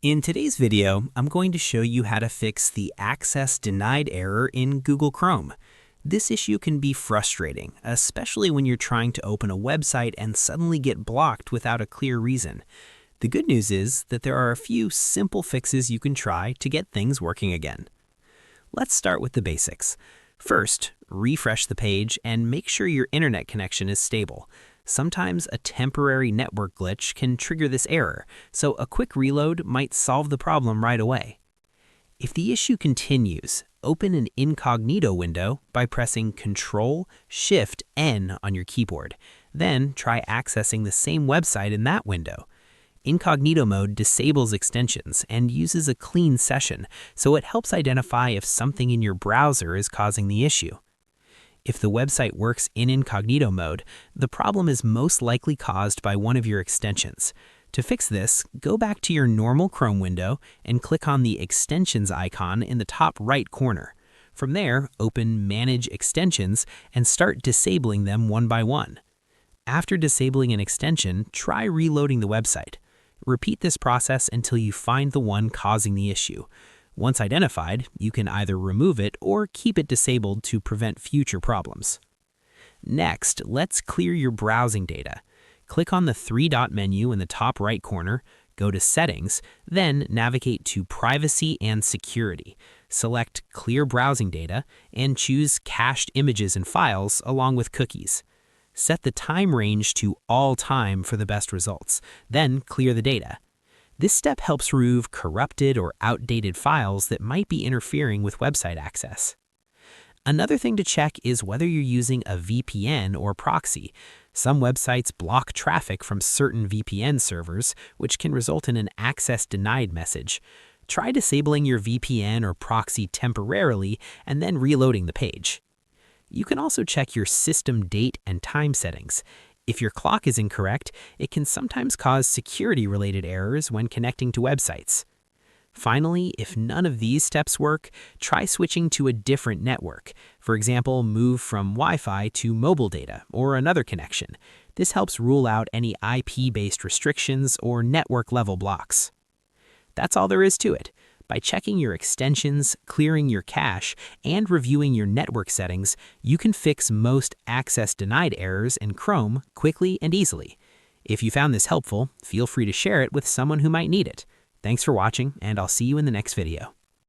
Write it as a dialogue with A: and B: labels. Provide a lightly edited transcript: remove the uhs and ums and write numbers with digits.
A: In today's video, I'm going to show you how to fix the access denied error in Google Chrome. This issue can be frustrating, especially when you're trying to open a website and suddenly get blocked without a clear reason. The good news is that there are a few simple fixes you can try to get things working again. Let's start with the basics. First, refresh the page and make sure your internet connection is stable. Sometimes a temporary network glitch can trigger this error, so a quick reload might solve the problem right away. If the issue continues, open an incognito window by pressing Ctrl-Shift-N on your keyboard. Then try accessing the same website in that window. Incognito mode disables extensions and uses a clean session, so it helps identify if something in your browser is causing the issue. If the website works in incognito mode, the problem is most likely caused by one of your extensions. To fix this, go back to your normal Chrome window and click on the extensions icon in the top right corner. From there, open Manage Extensions and start disabling them one by one. After disabling an extension, try reloading the website. Repeat this process until you find the one causing the issue. Once identified, you can either remove it or keep it disabled to prevent future problems. Next, let's clear your browsing data. Click on the three-dot menu in the top right corner, go to Settings, then navigate to Privacy and Security. Select Clear Browsing Data and choose Cached Images and Files along with cookies. Set the time range to All Time for the best results, then clear the data. This step helps remove corrupted or outdated files that might be interfering with website access. Another thing to check is whether you're using a VPN or proxy. Some websites block traffic from certain VPN servers, which can result in an access denied message. Try disabling your VPN or proxy temporarily and then reloading the page. You can also check your system date and time settings. If your clock is incorrect, it can sometimes cause security-related errors when connecting to websites. Finally, if none of these steps work, try switching to a different network. For example, move from Wi-Fi to mobile data or another connection. This helps rule out any IP-based restrictions or network-level blocks. That's all there is to it. By checking your extensions, clearing your cache, and reviewing your network settings, you can fix most access denied errors in Chrome quickly and easily. If you found this helpful, feel free to share it with someone who might need it. Thanks for watching, and I'll see you in the next video.